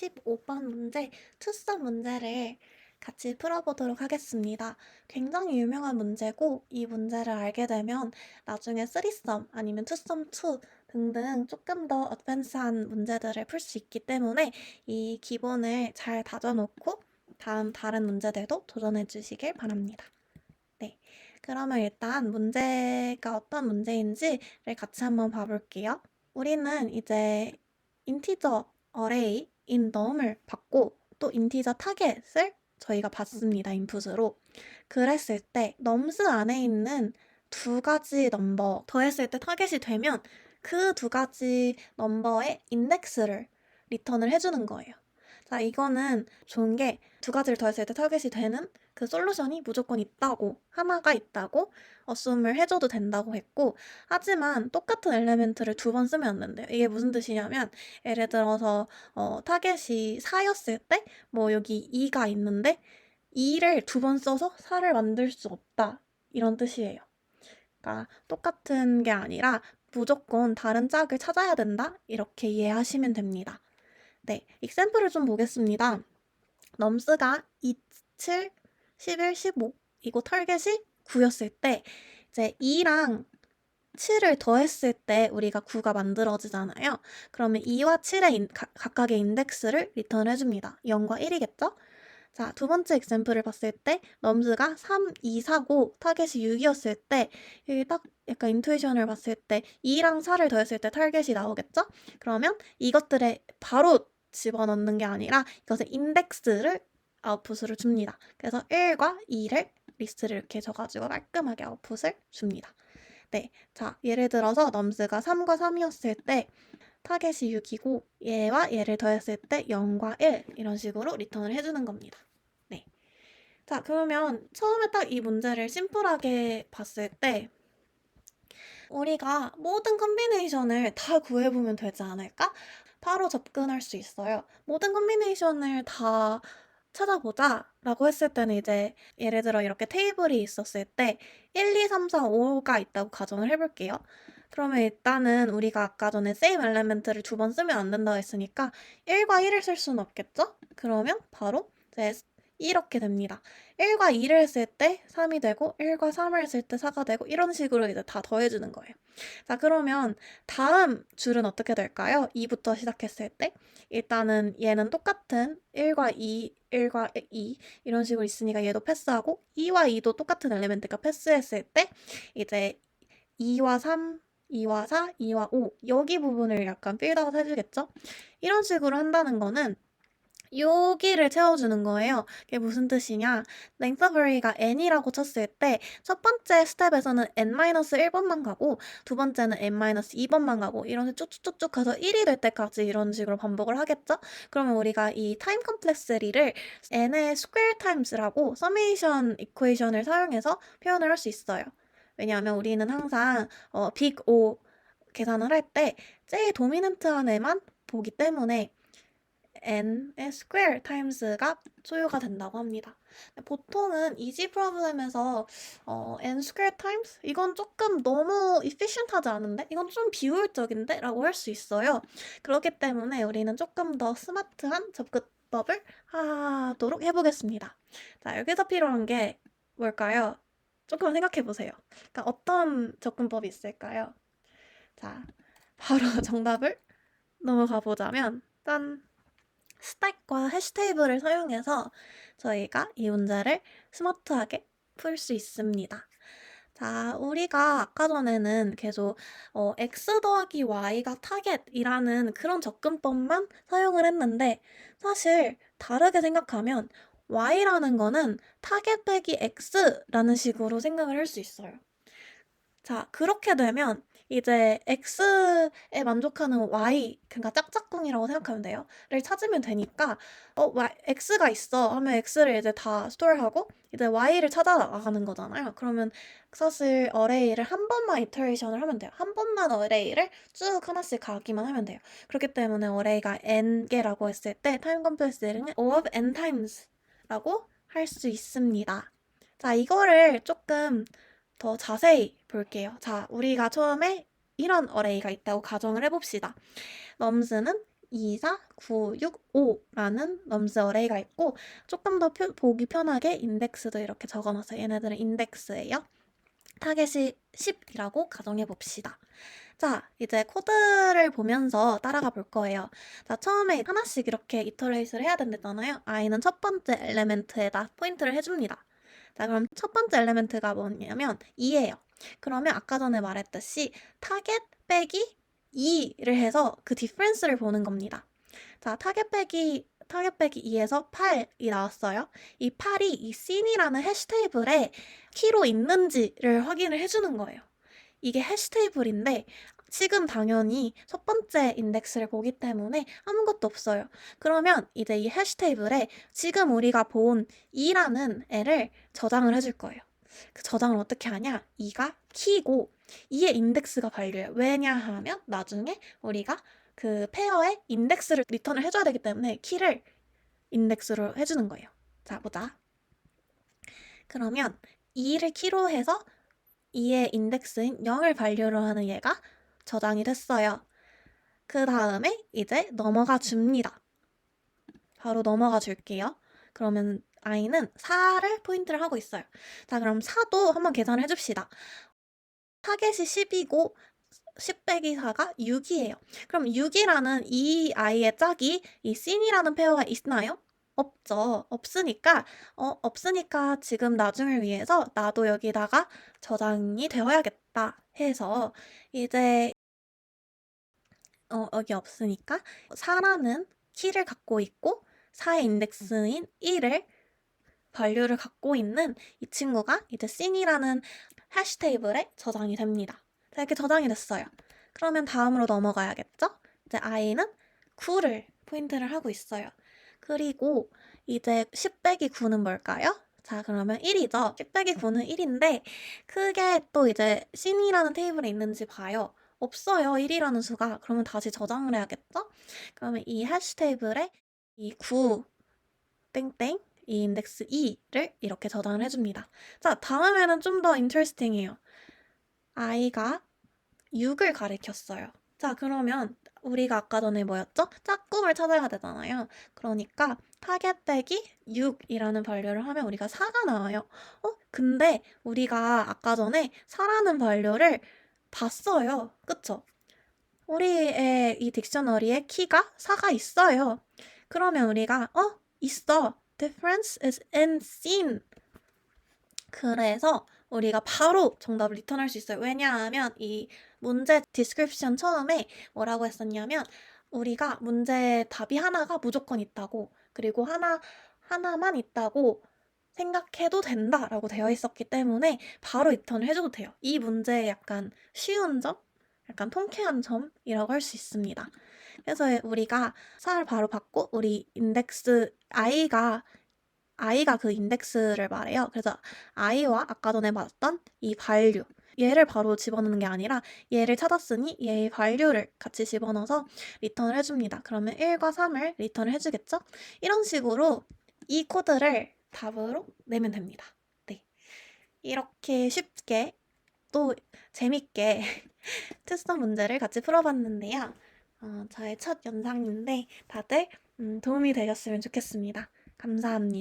15번 문제, 투썸 문제를 같이 풀어보도록 하겠습니다. 굉장히 유명한 문제고, 이 문제를 알게 되면 나중에 쓰리썸 아니면 투썸 2 등등 조금 더 어드밴스한 문제들을 풀 수 있기 때문에 이 기본을 잘 다져놓고 다른 문제들도 도전해 주시길 바랍니다. 네. 그러면 일단 문제가 어떤 문제인지를 같이 한번 봐볼게요. 우리는 이제 인티저 어레이 in num을 받고 또 인티저 타겟을 저희가 받습니다. 인풋으로. 그랬을 때 넘스 안에 있는 두 가지 넘버 더했을 때 타겟이 되면 그 두 가지 넘버의 인덱스를 리턴을 해주는 거예요. 자, 이거는 좋은 게 두 가지를 더했을 때 타겟이 되는 그 솔루션이 무조건 있다고, 하나가 있다고 어쏨을 해줘도 된다고 했고, 하지만 똑같은 엘리멘트를 두 번 쓰면 안 된대요. 이게 무슨 뜻이냐면, 예를 들어서 타겟이 4였을 때 뭐 여기 2가 있는데 2를 두 번 써서 4를 만들 수 없다, 이런 뜻이에요. 그러니까 똑같은 게 아니라 무조건 다른 짝을 찾아야 된다, 이렇게 이해하시면 됩니다. 네, 익샘플을 좀 보겠습니다. 넘스가 2, 7, 11, 15 이거 타겟이 9였을 때 이제 2랑 7을 더했을 때 우리가 9가 만들어지잖아요. 그러면 2와 7의 각각의 인덱스를 리턴 해줍니다. 0과 1이겠죠? 자, 두 번째 example을 봤을 때 넘스가 3, 2, 4고 타겟이 6이었을 때 여기 딱 약간 인투이션을 봤을 때 2랑 4를 더했을 때 타겟이 나오겠죠? 그러면 이것들에 바로 집어넣는 게 아니라 이것의 인덱스를 아웃풋으로 줍니다. 그래서 1과 2를 리스트를 이렇게 줘가지고 깔끔하게 아웃풋을 줍니다. 네, 자, 예를 들어서 넘스가 3과 3이었을 때 타겟이 6이고 얘와 얘를 더했을 때 0과 1 이런 식으로 리턴을 해주는 겁니다. 네. 자, 그러면 처음에 딱 이 문제를 심플하게 봤을 때 우리가 모든 컨비네이션을 다 구해보면 되지 않을까? 바로 접근할 수 있어요. 모든 컨비네이션을 다 찾아보자 라고 했을 때는 이제 예를 들어 이렇게 테이블이 있었을 때 1, 2, 3, 4, 5가 있다고 가정을 해볼게요. 그러면 일단은 우리가 아까 전에 same element를 두 번 쓰면 안 된다고 했으니까 1과 1을 쓸 수는 없겠죠? 그러면 바로 이제 이렇게 됩니다. 1과 2를 했을 때 3이 되고 1과 3을 했을 때 4가 되고 이런 식으로 이제 다 더해주는 거예요. 자, 그러면 다음 줄은 어떻게 될까요? 2부터 시작했을 때 일단은 얘는 똑같은 1과 2, 1과 2 이런 식으로 있으니까 얘도 패스하고 2와 2도 똑같은 엘리멘트가 패스했을 때 이제 2와 3, 2와 4, 2와 5 여기 부분을 약간 필드아웃 해주겠죠? 이런 식으로 한다는 거는 여기를 채워주는 거예요. 그게 무슨 뜻이냐? length of array가 n이라고 쳤을 때 첫 번째 스텝에서는 n-1번만 가고 두 번째는 n-2번만 가고 이런 식으로 쭉쭉쭉쭉 가서 1이 될 때까지 이런 식으로 반복을 하겠죠? 그러면 우리가 이 time complexity를 n의 square times라고 summation equation을 사용해서 표현을 할 수 있어요. 왜냐하면 우리는 항상 big O 계산을 할 때 제일 도미넌트한 애만 보기 때문에 n의 square times가 소요가 된다고 합니다. 보통은 easy problem에서 n square times? 이건 조금 너무 efficient하지 않은데? 이건 좀 비효율적인데? 라고 할 수 있어요. 그렇기 때문에 우리는 조금 더 스마트한 접근법을 하도록 해보겠습니다. 자, 여기서 필요한 게 뭘까요? 조금 생각해 보세요. 그러니까 어떤 접근법이 있을까요? 자, 바로 정답을 넘어가 보자면, 짠! 스택과 해시 테이블을 사용해서 저희가 이 문제를 스마트하게 풀 수 있습니다. 자, 우리가 아까 전에는 계속 x 더하기 y가 타겟이라는 그런 접근법만 사용을 했는데 사실 다르게 생각하면 y라는 거는 타겟 빼기 x라는 식으로 생각을 할 수 있어요. 자, 그렇게 되면 이제 x에 만족하는 y, 그러니까 짝짝꿍이라고 생각하면 돼요. 를 찾으면 되니까 x가 있어 하면 x를 이제 다 스토어하고 이제 y를 찾아 나가는 거잖아요. 그러면 사실 어레이를 한 번만 이터레이션을 하면 돼요. 한 번만 어레이를 쭉 하나씩 가기만 하면 돼요. 그렇기 때문에 어레이가 n개라고 했을 때 타임 컴플렉스는 O of n times라고 할 수 있습니다. 자, 이거를 조금 더 자세히 볼게요. 자, 우리가 처음에 이런 어레이가 있다고 가정을 해봅시다. 넘스는 2, 4, 9, 6, 5라는 넘스 어레이가 있고 조금 더 보기 편하게 인덱스도 이렇게 적어놨어요. 얘네들은 인덱스예요. 타겟이 10이라고 가정해 봅시다. 자, 이제 코드를 보면서 따라가 볼 거예요. 자, 처음에 하나씩 이렇게 이터레이트를 해야 된다잖아요. i는 첫 번째 엘리멘트에다 포인트를 해줍니다. 자, 그럼 첫 번째 엘리멘트가 뭐냐면 2예요. 그러면 아까 전에 말했듯이 타겟 빼기 2를 해서 그 디퍼런스를 보는 겁니다. 자, 타겟 빼기 2에서 8이 나왔어요. 이 8이 이 씬이라는 해시 테이블에 키로 있는지를 확인을 해주는 거예요. 이게 해시 테이블인데 지금 당연히 첫 번째 인덱스를 보기 때문에 아무것도 없어요. 그러면 이제 이 해시 테이블에 지금 우리가 본 2라는 애를 저장을 해줄 거예요. 그 저장을 어떻게 하냐? 2가 키고 2의 인덱스가 발려요. 왜냐하면 나중에 우리가 그 페어의 인덱스를 리턴을 해줘야 되기 때문에 키를 인덱스로 해주는 거예요. 자, 보자. 그러면 2를 키로 해서 2의 인덱스인 0을 발류로 하는 얘가 저장이 됐어요. 그 다음에 이제 넘어가 줍니다. 바로 넘어가 줄게요. 그러면 i는 4를 포인트를 하고 있어요. 자, 그럼 4도 한번 계산을 해줍시다. 타겟이 10이고 10 빼기 4가 6이에요. 그럼 6이라는 이 i의 짝이 이 씬이라는 페어가 있나요? 없죠. 없으니까 지금 나중을 위해서 나도 여기다가 저장이 되어야겠다 해서 이제 여기 없으니까 4라는 키를 갖고 있고 4의 인덱스인 1을 밸류를 갖고 있는 이 친구가 이제 씬이라는 해시 테이블에 저장이 됩니다. 자, 이렇게 저장이 됐어요. 그러면 다음으로 넘어가야겠죠? 이제 i는 9를 포인트를 하고 있어요. 그리고 이제 10 빼기 9는 뭘까요? 자, 그러면 1이죠. 10 빼기 9는 1인데 그게 또 이제 씬이라는 테이블에 있는지 봐요. 없어요. 1이라는 수가. 그러면 다시 저장을 해야겠죠? 그러면 이 해시 테이블에 이 9 땡땡 이 인덱스 2를 이렇게 저장을 해줍니다. 자, 다음에는 좀 더 인터레스팅해요. i가 6을 가리켰어요. 자, 그러면 우리가 아까 전에 뭐였죠? 짝꿍을 찾아야 되잖아요. 그러니까 타겟 빼기 6이라는 발료를 하면 우리가 4가 나와요. 근데 우리가 아까 전에 4라는 발료를 봤어요. 그쵸? 우리의 이 딕셔너리에 키가 4가 있어요. 그러면 우리가 있어. Difference is in scene. 그래서 우리가 바로 정답을 리턴할 수 있어요. 왜냐하면 이 문제 디스크립션 처음에 뭐라고 했었냐면 우리가 문제 답이 하나가 무조건 있다고 그리고 하나만 있다고 생각해도 된다라고 되어 있었기 때문에 바로 리턴을 해줘도 돼요. 이 문제의 약간 쉬운 점? 약간 통쾌한 점이라고 할 수 있습니다. 그래서 우리가 4를 바로 받고 우리 인덱스 i가 그 인덱스를 말해요. 그래서 i와 아까 전에 봤던 이 value 얘를 바로 집어넣는 게 아니라 얘를 찾았으니 얘의 value를 같이 집어넣어서 리턴을 해줍니다. 그러면 1과 3을 리턴을 해주겠죠? 이런 식으로 이 코드를 답으로 내면 됩니다. 네, 이렇게 쉽게 또 재밌게 테스트 문제를 같이 풀어봤는데요. 저의 첫 영상인데 다들 도움이 되셨으면 좋겠습니다. 감사합니다.